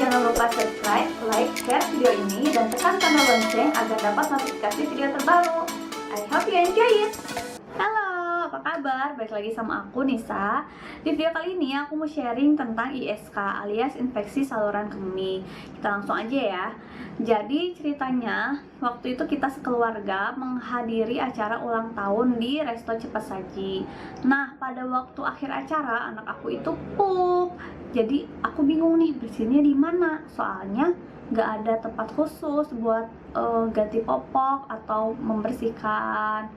Jangan lupa subscribe, like, share video ini, dan tekan tombol lonceng agar dapat notifikasi video terbaru. I hope you enjoy it! Halo, apa kabar? Balik lagi sama aku, Nisa. Di video kali ini aku mau sharing tentang ISK alias infeksi saluran kemih. Kita langsung aja ya. Jadi ceritanya, waktu itu kita sekeluarga menghadiri acara ulang tahun di resto cepat saji. Nah, pada waktu akhir acara, anak aku itu pup. Jadi aku bingung nih bersihnya di mana. Soalnya nggak ada tempat khusus buat ganti popok atau membersihkan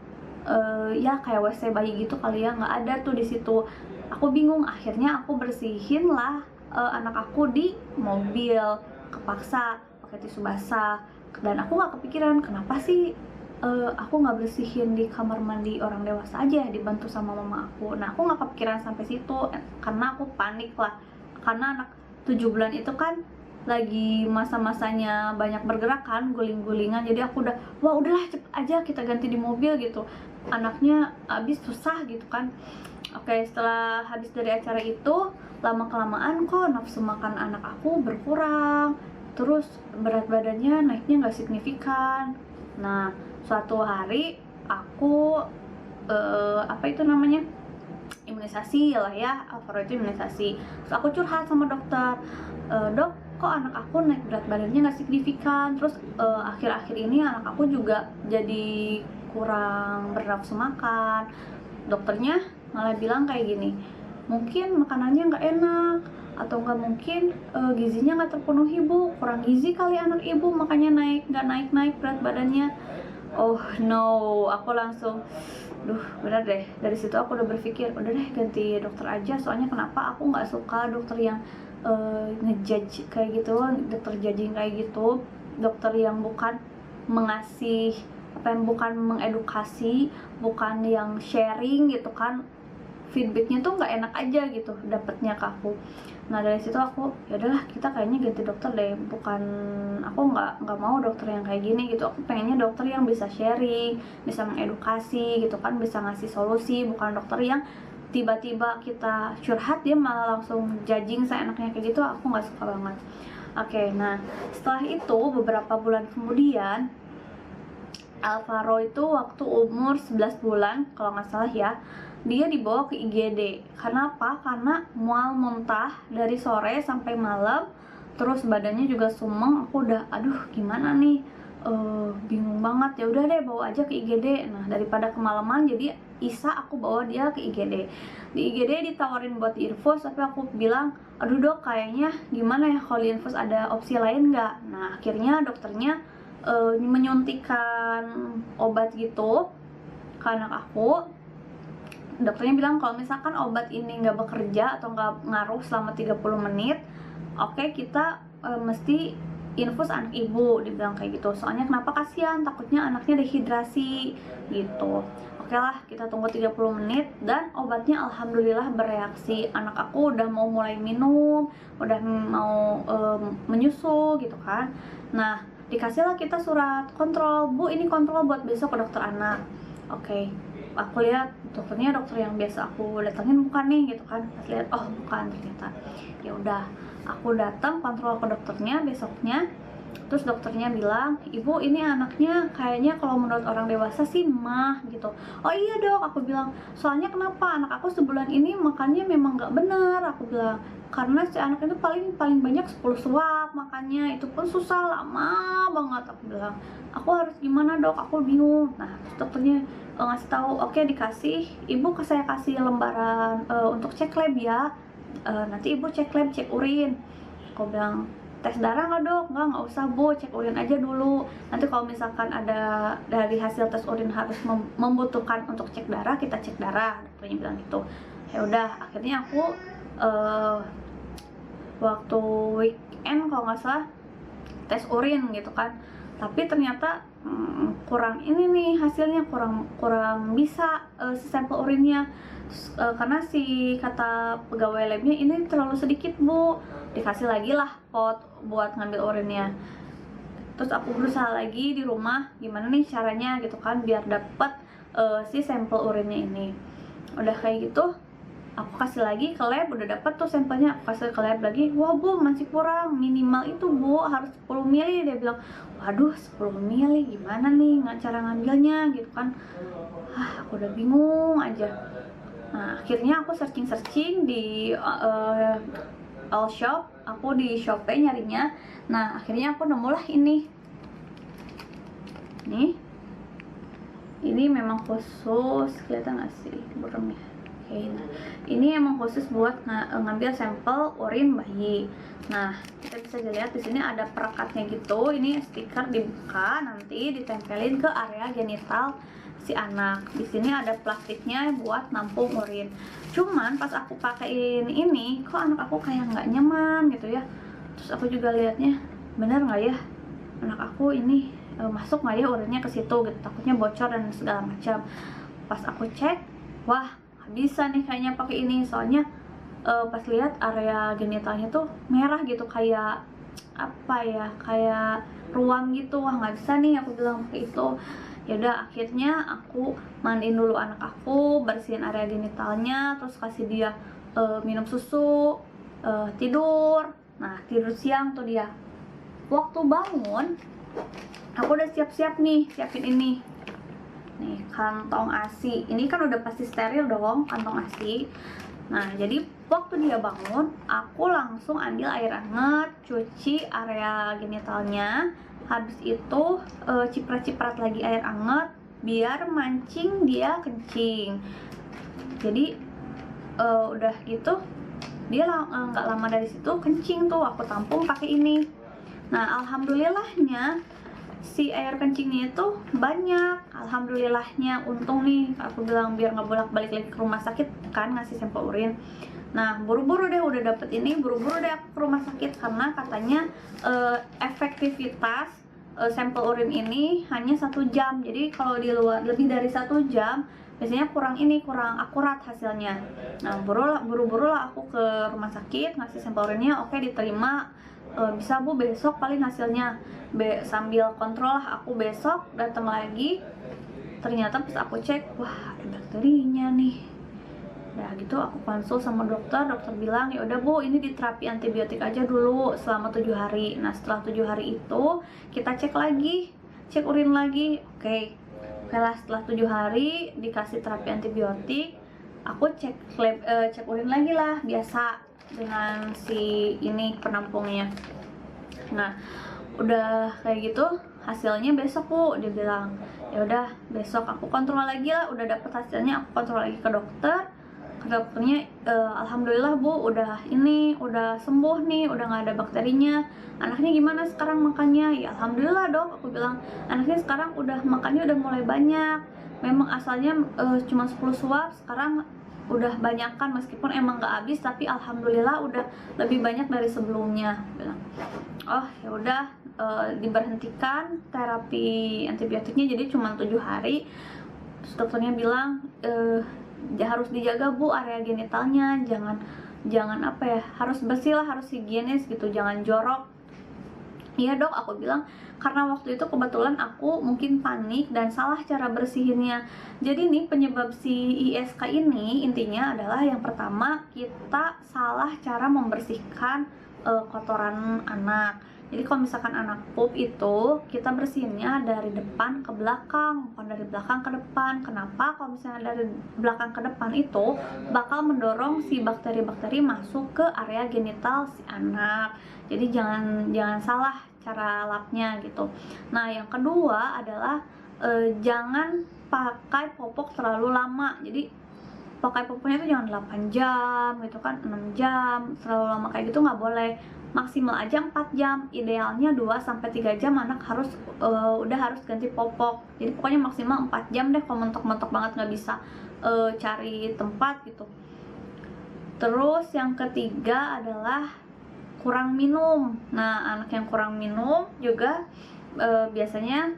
ya kayak WC bayi gitu kali ya, nggak ada tuh di situ. Aku bingung, akhirnya aku bersihin lah anak aku di mobil, kepaksa pakai tisu basah. Dan aku nggak kepikiran kenapa sih aku nggak bersihin di kamar mandi orang dewasa aja dibantu sama mama aku. Nah, aku nggak kepikiran sampai situ karena aku panik lah, karena anak 7 bulan itu kan lagi masa-masanya banyak bergerak kan, guling-gulingan. Jadi aku udah, wah udahlah cepet aja kita ganti di mobil gitu, anaknya abis susah gitu kan. Oke, setelah habis dari acara itu, lama-kelamaan kok nafsu makan anak aku berkurang, terus berat badannya naiknya nggak signifikan. Nah, suatu hari aku apa itu namanya, imunisasi lah ya, Alvaro itu imunisasi. Terus aku curhat sama dokter, dok, kok anak aku naik berat badannya nggak signifikan, terus akhir-akhir ini anak aku juga jadi kurang bernafsu makan. Dokternya malah bilang kayak gini, mungkin makanannya nggak enak, atau nggak mungkin gizinya nggak terpenuhi bu, kurang gizi kali anak ibu, makanya nggak naik berat badannya. Oh no, aku langsung bener deh. Dari situ aku udah berpikir, udah deh ganti dokter aja. Soalnya kenapa aku nggak suka dokter yang ngejudge kayak gitu, dokter judging kayak gitu, dokter yang bukan mengasih bukan mengedukasi, bukan yang sharing gitu kan. Feedbacknya tuh nggak enak aja gitu dapetnya ke aku. Nah, dari situ aku, ya udahlah kita kayaknya ganti dokter deh. Bukan, aku nggak mau dokter yang kayak gini gitu. Aku pengennya dokter yang bisa sharing, bisa mengedukasi gitu kan, bisa ngasih solusi. Bukan dokter yang tiba-tiba kita curhat dia malah langsung judging seenaknya kayak gitu. Aku nggak suka banget. Oke, nah setelah itu beberapa bulan kemudian, Alvaro itu waktu umur 11 bulan kalau nggak salah ya, dia dibawa ke IGD. Karena apa? Karena mual muntah dari sore sampai malam, terus badannya juga sumeng. Aku udah, aduh gimana nih, bingung banget. Ya udah deh bawa aja ke IGD. Nah, daripada kemalaman, jadi aku bawa dia ke IGD. Di IGD ditawarin buat diinfus, tapi aku bilang, aduh dok, kayaknya gimana ya kalau diinfus, ada opsi lain nggak? Nah, akhirnya dokternya menyuntikkan obat gitu ke anak aku. Dokternya bilang kalau misalkan obat ini nggak bekerja atau nggak ngaruh selama 30 menit, oke, kita mesti infus anak ibu, dibilang kayak gitu. Soalnya kenapa, kasihan, takutnya anaknya dehidrasi gitu. Oke lah, kita tunggu 30 menit dan obatnya alhamdulillah bereaksi. Anak aku udah mau mulai minum, udah mau menyusu gitu kan. Nah, dikasihlah kita surat kontrol, bu ini kontrol buat besok ke dokter anak. Oke, aku lihat dokternya dokter yang biasa aku datengin bukan nih gitu kan. Pas lihat, oh bukan ternyata. Ya udah, aku datang kontrol ke dokternya besoknya. Terus dokternya bilang, ibu ini anaknya kayaknya kalau menurut orang dewasa sih mah gitu. Oh iya dok, aku bilang, soalnya kenapa, anak aku sebulan ini makannya memang nggak benar. Aku bilang, karena si anak itu paling banyak 10 suap makannya, itu pun susah, lama banget. Aku bilang, aku harus gimana dok, aku bingung. Nah, terus dokternya ngasih tahu, oke, dikasih, ibu saya kasih lembaran untuk cek lab ya. Nanti ibu cek lab, cek urin. Aku bilang, tes darah nggak dok? Nggak usah bu, cek urin aja dulu. Nanti kalau misalkan ada dari hasil tes urin harus membutuhkan untuk cek darah, kita cek darah. Dokternya bilang gitu. Ya udah, akhirnya aku waktu weekend kalau nggak salah tes urin gitu kan. Tapi ternyata kurang ini nih hasilnya, kurang bisa si sampel urinnya. Karena si kata pegawai labnya ini terlalu sedikit bu, dikasih lagi lah pot buat ngambil urinnya. Terus aku berusaha lagi di rumah gimana nih caranya gitu kan biar dapet si sampel urinnya ini. Udah kayak gitu Aku kasih lagi ke lab, udah dapet tuh sampelnya, aku kasih ke lab lagi. Wah bu, masih kurang, minimal itu bu harus 10 mili. Dia bilang, waduh 10 mili gimana nih cara ngambilnya gitu kan. Aku udah bingung aja. Nah akhirnya aku searching di all shop, aku di Shopee nyarinya. Nah akhirnya aku nemulah ini nih. Ini memang khusus, kelihatan nggak sih burungnya? Oke, nah ini emang khusus buat ngambil sampel urin bayi. Nah kita bisa lihat di sini ada perekatnya gitu. Ini stiker dibuka, nanti ditempelin ke area genital si anak. Di sini ada plastiknya buat nampung urin. Cuman pas aku pakein ini, kok anak aku kayak nggak nyaman gitu ya. Terus aku juga liatnya, bener nggak ya anak aku ini masuk nggak ya urinnya ke situ gitu, takutnya bocor dan segala macam. Pas aku cek, wah nggak bisa nih kayaknya pakai ini, soalnya pas lihat area genitalnya tuh merah gitu, kayak apa ya, kayak ruam gitu. Wah nggak bisa nih, aku bilang pakai itu. Yaudah akhirnya aku mandiin dulu anak aku, bersihin area genitalnya, terus kasih dia minum susu, tidur. Nah tidur siang tuh dia. Waktu bangun aku udah siap-siap nih, siapin ini nih, kantong ASI. Ini kan udah pasti steril dong kantong ASI. Nah jadi waktu dia bangun, aku langsung ambil air hangat, cuci area genitalnya. Habis itu ciprat-ciprat lagi air hangat biar mancing dia kencing. Jadi udah gitu dia nggak lama dari situ kencing tuh, aku tampung pakai ini. Nah alhamdulillahnya si air kencingnya itu banyak, alhamdulillahnya. Untung nih, aku bilang biar nggak bolak-balik lagi ke rumah sakit kan ngasih sampel urin. Nah buru-buru deh udah dapet ini, buru-buru deh aku ke rumah sakit karena katanya efektivitas sampel urin ini hanya 1 jam. Jadi kalau di luar lebih dari 1 jam biasanya kurang akurat hasilnya. Nah buru-buru lah aku ke rumah sakit ngasih sampel urinnya. Oke diterima, bisa bu besok paling hasilnya. Sambil kontrol lah aku besok datang lagi, ternyata pas aku cek, wah ada bakterinya nih. Nah gitu aku konsul sama dokter bilang ya udah bu ini diterapi antibiotik aja dulu selama 7 hari. Nah setelah 7 hari itu kita cek lagi, cek urin lagi. Oke lah setelah 7 hari dikasih terapi antibiotik, aku cek urin lagi lah biasa dengan si ini penampungnya. Nah udah kayak gitu hasilnya besok bu, dia bilang. Ya udah besok aku kontrol lagi lah, udah dapet hasilnya aku kontrol lagi ke dokternya. Alhamdulillah bu udah sembuh nih, udah nggak ada bakterinya. Anaknya gimana sekarang makannya? Ya alhamdulillah dok, aku bilang anaknya sekarang udah makannya udah mulai banyak. Memang asalnya cuma 10 suap, sekarang udah banyakan, meskipun emang nggak habis tapi alhamdulillah udah lebih banyak dari sebelumnya. Bilang oh ya udah, diberhentikan terapi antibiotiknya jadi cuma 7 hari. Terus dokternya bilang harus dijaga bu area genitalnya, jangan apa ya, harus bersih lah, harus higienis gitu, jangan jorok. Iya dok, aku bilang karena waktu itu kebetulan aku mungkin panik dan salah cara bersihinnya. Jadi nih penyebab si ISK ini intinya adalah yang pertama kita salah cara membersihkan kotoran anak. Jadi kalau misalkan anak pup itu kita bersihinnya dari depan ke belakang, bukan dari belakang ke depan. Kenapa? Kalau misalnya dari belakang ke depan itu bakal mendorong si bakteri-bakteri masuk ke area genital si anak. Jadi jangan salah cara lapnya gitu. Nah yang kedua adalah jangan pakai popok terlalu lama. Jadi pakai popoknya itu jangan 8 jam gitu kan, 6 jam, terlalu lama kayak gitu nggak boleh. Maksimal aja 4 jam, idealnya 2-3 jam anak harus udah harus ganti popok. Jadi pokoknya maksimal 4 jam deh, kalau mentok-mentok banget nggak bisa cari tempat gitu. Terus yang ketiga adalah kurang minum. Nah anak yang kurang minum juga biasanya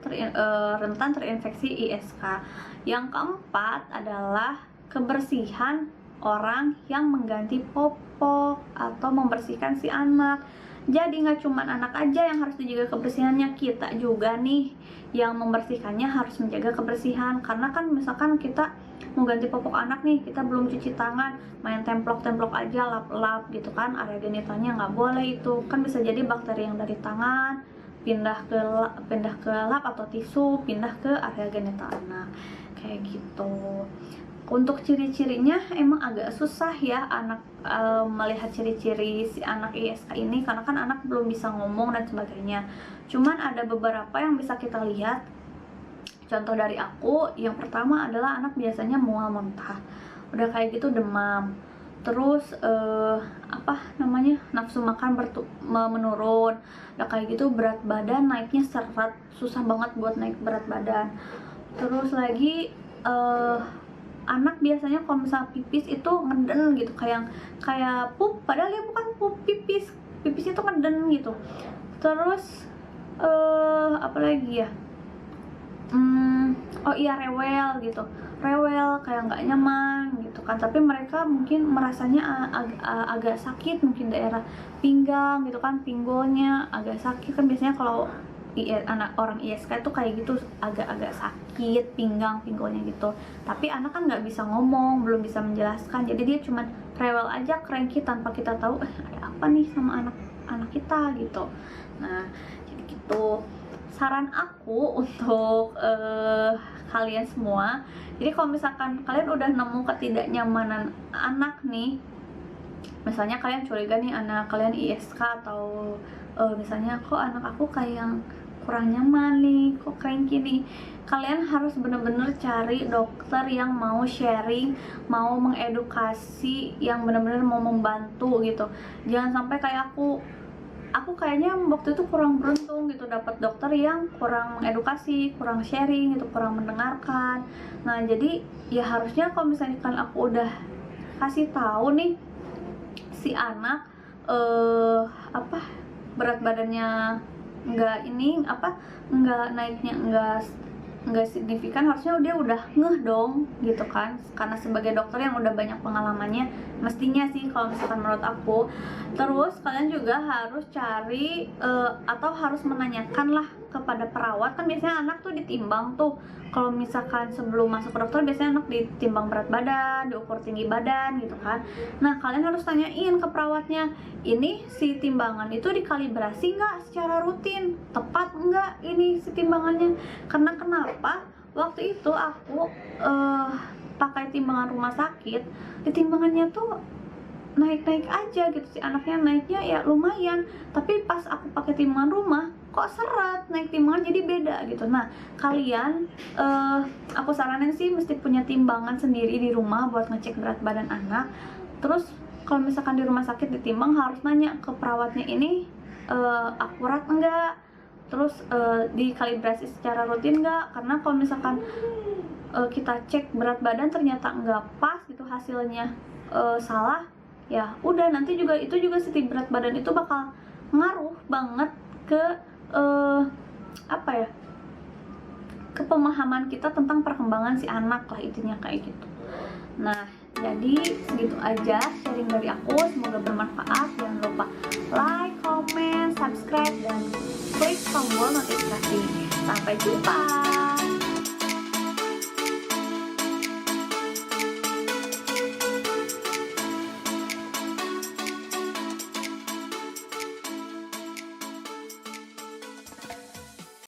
rentan terinfeksi ISK. Yang keempat adalah kebersihan orang yang mengganti popok atau membersihkan si anak. Jadi nggak cuma anak aja yang harus dijaga kebersihannya, kita juga nih yang membersihkannya harus menjaga kebersihan. Karena kan misalkan kita mau ganti popok anak nih, kita belum cuci tangan, main templok-templok aja, lap-lap gitu kan, area genitalnya nggak boleh. Itu kan bisa jadi bakteri yang dari tangan pindah ke lap atau tisu, pindah ke area genital anak kayak gitu. Untuk ciri-cirinya emang agak susah ya anak melihat ciri-ciri si anak ISK ini, karena kan anak belum bisa ngomong dan sebagainya. Cuman ada beberapa yang bisa kita lihat. Contoh dari aku, yang pertama adalah anak biasanya mual muntah, udah kayak gitu demam, terus nafsu makan menurun, udah kayak gitu berat badan naiknya seret, susah banget buat naik berat badan. Terus lagi anak biasanya kalau misalnya pipis itu ngeden gitu, kayak pup, padahal dia bukan pup, pipis itu ngeden gitu. Terus apalagi ya, oh iya, rewel gitu, kayak nggak nyaman gitu kan, tapi mereka mungkin merasanya agak sakit, mungkin daerah pinggang gitu kan, pinggulnya agak sakit kan, biasanya kalau anak orang ISK itu kayak gitu, agak-agak sakit pinggulnya gitu. Tapi anak kan nggak bisa ngomong, belum bisa menjelaskan, jadi dia cuman rewel aja, cranky, tanpa kita tahu ada apa nih sama anak kita gitu. Nah jadi gitu saran aku untuk kalian semua. Jadi kalau misalkan kalian udah nemu ketidaknyamanan anak nih, misalnya kalian curiga nih anak kalian ISK, atau misalnya kok anak aku kayak yang kurang nyaman nih, kok cranky nih, kalian harus bener-bener cari dokter yang mau sharing, mau mengedukasi, yang bener-bener mau membantu gitu. Jangan sampai kayak aku kayaknya waktu itu kurang beruntung gitu, dapat dokter yang kurang mengedukasi, kurang sharing gitu, kurang mendengarkan. Nah jadi ya harusnya kalau misalkan aku udah kasih tahu nih si anak berat badannya nggak naiknya nggak signifikan, harusnya dia udah ngeh dong gitu kan, karena sebagai dokter yang udah banyak pengalamannya, mestinya sih kalau misalkan menurut aku. Terus kalian juga harus cari atau harus menanyakan lah kepada perawat, kan biasanya anak tuh ditimbang tuh, kalau misalkan sebelum masuk ke dokter biasanya anak ditimbang berat badan, diukur tinggi badan gitu kan. Nah kalian harus tanyain ke perawatnya, ini si timbangan itu dikalibrasi nggak secara rutin, tepat nggak ini si timbangannya. Karena kenapa waktu itu aku pakai timbangan rumah sakit, di timbangannya tuh naik-naik aja gitu, si anaknya naiknya ya lumayan, tapi pas aku pakai timbangan rumah kok seret, naik timbangan jadi beda gitu. Nah kalian aku saranin sih mesti punya timbangan sendiri di rumah buat ngecek berat badan anak. Terus kalau misalkan di rumah sakit ditimbang, harus nanya ke perawatnya ini akurat enggak, terus dikalibrasi secara rutin enggak. Karena kalau misalkan kita cek berat badan ternyata enggak pas gitu, hasilnya salah, ya udah nanti itu juga si berat badan itu bakal ngaruh banget ke ke pemahaman kita tentang perkembangan si anak lah, intinya kayak gitu. Nah jadi segitu aja sharing dari aku, semoga bermanfaat. Jangan lupa like, comment, subscribe, dan klik tombol notifikasi. Sampai jumpa.